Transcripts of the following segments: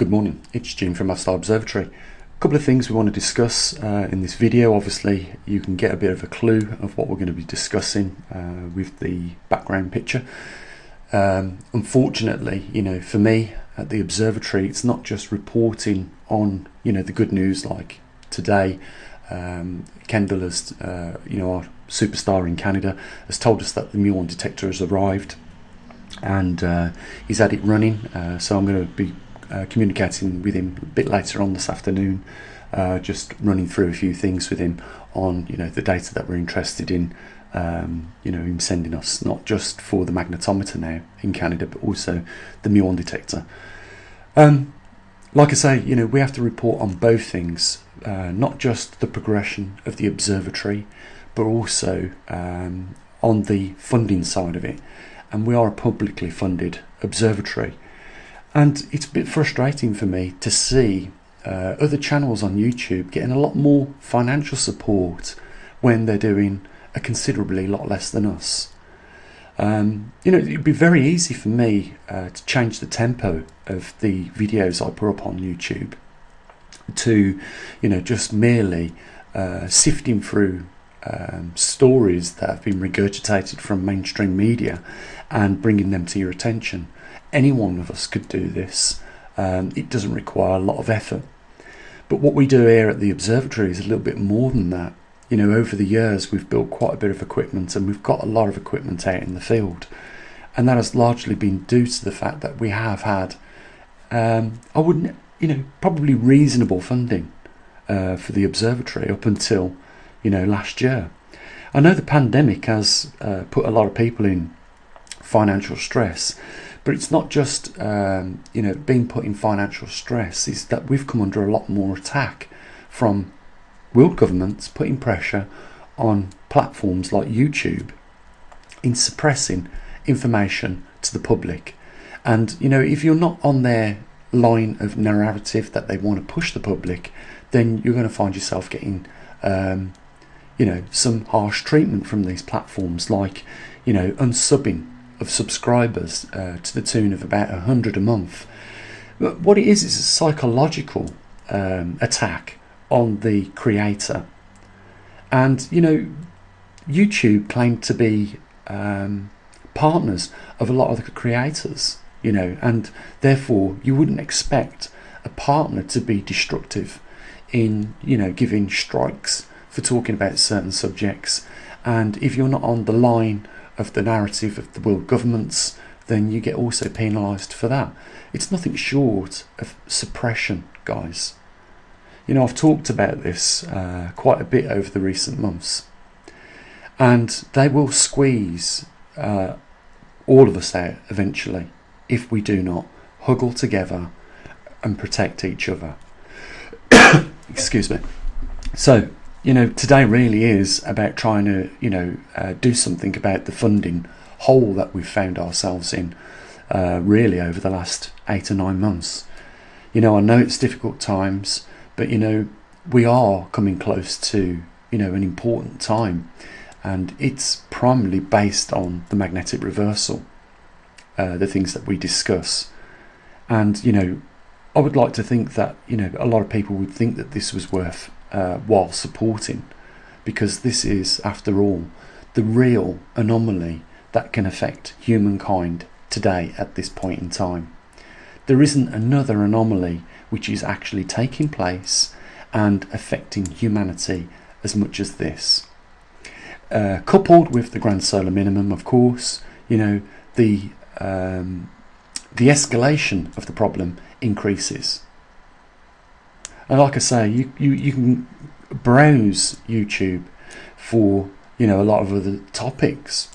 Good morning, it's Jim from maverickstar Observatory. A couple of things we want to discuss in this video. Obviously you can get a bit of a clue of what we're going to be discussing with the background picture. Unfortunately, for me at the observatory, it's not just reporting on the good news like today. Kendall has, our superstar in Canada, has told us that the muon detector has arrived and he's had it running, so I'm going to be communicating with him a bit later on this afternoon, just running through a few things with him on the data that we're interested in, him sending us, not just for the magnetometer now in Canada but also the muon detector. Like I say, we have to report on both things, not just the progression of the observatory but also on the funding side of it, and we are a publicly funded observatory. And it's a bit frustrating for me to see other channels on YouTube getting a lot more financial support when they're doing a considerably lot less than us. It'd be very easy for me to change the tempo of the videos I put up on YouTube to, just merely sifting through stories that have been regurgitated from mainstream media and bringing them to your attention. Any one of us could do this. It doesn't require a lot of effort. But what we do here at the observatory is a little bit more than that. Over the years we've built quite a bit of equipment, and we've got a lot of equipment out in the field, and that has largely been due to the fact that we have had probably reasonable funding for the observatory up until last year. I know the pandemic has put a lot of people in financial stress, but it's not just being put in financial stress, it's that we've come under a lot more attack from world governments putting pressure on platforms like YouTube in suppressing information to the public. And if you're not on their line of narrative that they want to push the public, then you're going to find yourself getting some harsh treatment from these platforms, like unsubbing of subscribers to the tune of about 100 a month. But what it is a psychological attack on the creator. And YouTube claimed to be partners of a lot of the creators, and therefore you wouldn't expect a partner to be destructive in giving strikes for talking about certain subjects. And if you're not on the line of the narrative of the world governments, then you get also penalised for that. It's nothing short of suppression, guys. I've talked about this quite a bit over the recent months, and they will squeeze all of us out eventually if we do not huddle together and protect each other. Excuse me. So today really is about trying to do something about the funding hole that we've found ourselves in really over the last 8 or 9 months. I know it's difficult times, but we are coming close to an important time, and it's primarily based on the magnetic reversal, the things that we discuss. And I would like to think that a lot of people would think that this was worth while supporting, because this is, after all, the real anomaly that can affect humankind today at this point in time. There isn't another anomaly which is actually taking place and affecting humanity as much as this. Coupled with the grand solar minimum, of course, the escalation of the problem increases. And like I say, you can browse YouTube for a lot of other topics,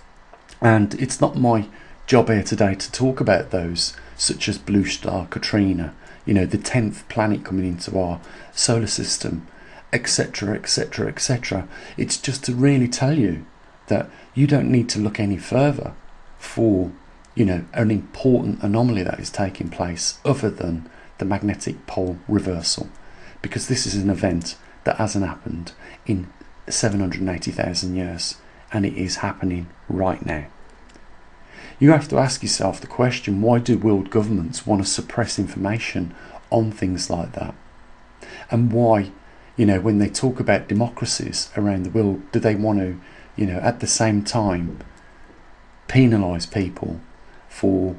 and it's not my job here today to talk about those, such as Blue Star Katrina, the 10th planet coming into our solar system, etc, etc, etc. It's just to really tell you that you don't need to look any further for an important anomaly that is taking place other than the magnetic pole reversal, because this is an event that hasn't happened in 780,000 years, and it is happening right now. You have to ask yourself the question, why do world governments want to suppress information on things like that, and why, when they talk about democracies around the world, do they want to, at the same time penalise people for,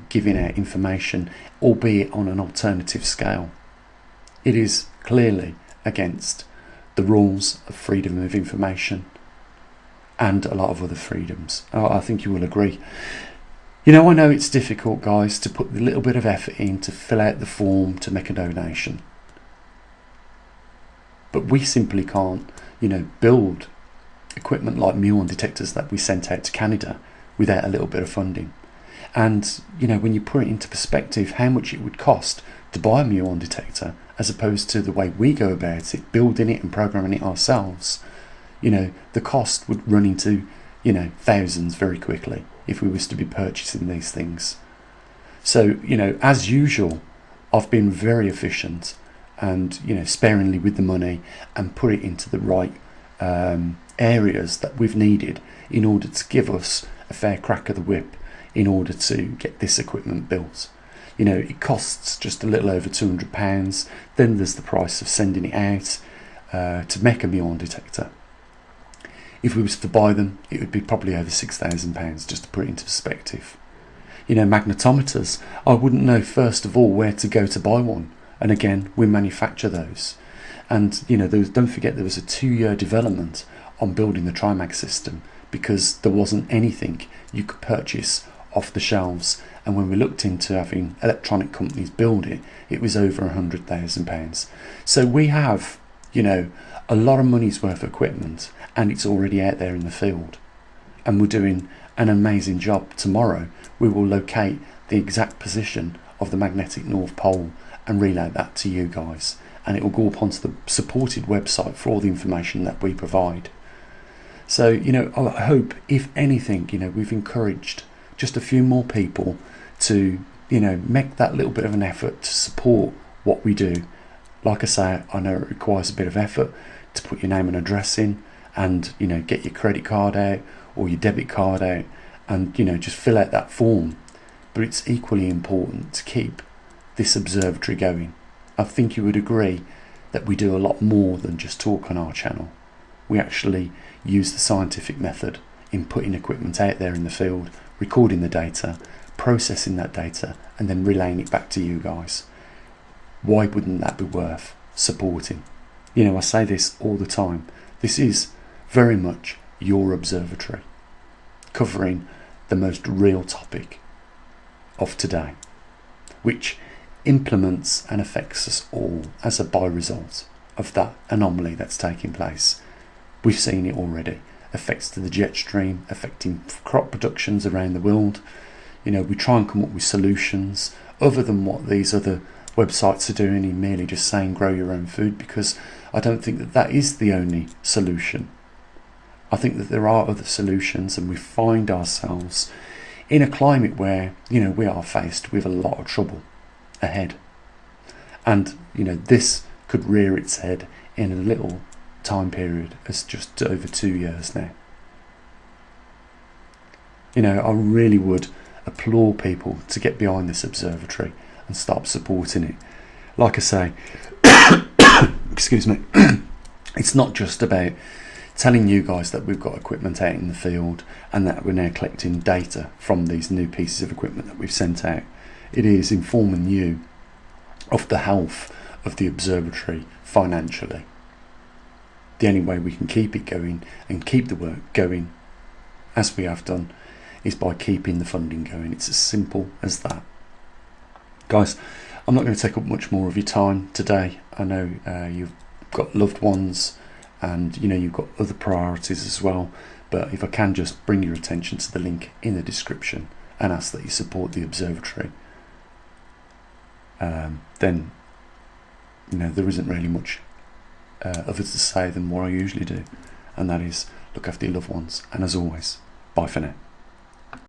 giving out information, albeit on an alternative scale? It is clearly against the rules of freedom of information and a lot of other freedoms. I think you will agree. I know it's difficult, guys, to put the little bit of effort in to fill out the form to make a donation. But we simply can't, build equipment like muon detectors that we sent out to Canada without a little bit of funding. And, when you put it into perspective, how much it would cost to buy a muon detector as opposed to the way we go about it, building it and programming it ourselves, the cost would run into, thousands very quickly if we was to be purchasing these things. So, as usual, I've been very efficient and, sparingly with the money, and put it into the right areas that we've needed in order to give us a fair crack of the whip in order to get this equipment built. It costs just a little over £200. Then there's the price of sending it out to make a muon detector. If we was to buy them, it would be probably over £6,000, just to put it into perspective. Magnetometers, I wouldn't know first of all where to go to buy one. And again, we manufacture those. And don't forget there was a 2-year development on building the Trimag system, because there wasn't anything you could purchase off the shelves. And when we looked into having electronic companies build it, it was over £100,000. So we have, a lot of money's worth of equipment, and it's already out there in the field. And we're doing an amazing job. Tomorrow we will locate the exact position of the magnetic North Pole and relay that to you guys, and it will go up onto the supported website for all the information that we provide. So I hope, if anything, we've encouraged just a few more people to make that little bit of an effort to support what we do. Like I say, I know it requires a bit of effort to put your name and address in, and get your credit card out or your debit card out, and just fill out that form. But it's equally important to keep this observatory going. I think you would agree that we do a lot more than just talk on our channel. We actually use the scientific method in putting equipment out there in the field, recording the data, processing that data, and then relaying it back to you guys. Why wouldn't that be worth supporting? I say this all the time. This is very much your observatory, covering the most real topic of today, which implements and affects us all as a by-result of that anomaly that's taking place. We've seen it already. Effects to the jet stream, affecting crop productions around the world. We try and come up with solutions other than what these other websites are doing, in merely just saying grow your own food, because I don't think that that is the only solution. I think that there are other solutions, and we find ourselves in a climate where we are faced with a lot of trouble ahead, and this could rear its head in a little time period as just over 2 years now. I really would applaud people to get behind this observatory and start supporting it. Like I say, excuse me, it's not just about telling you guys that we've got equipment out in the field and that we're now collecting data from these new pieces of equipment that we've sent out. It is informing you of the health of the observatory financially. The only way we can keep it going and keep the work going, as we have done, is by keeping the funding going. It's as simple as that. Guys, I'm not going to take up much more of your time today. I know you've got loved ones, and you've got other priorities as well, but if I can just bring your attention to the link in the description and ask that you support the observatory, then there isn't really much other to say than what I usually do, and that is look after your loved ones, and as always, bye for now.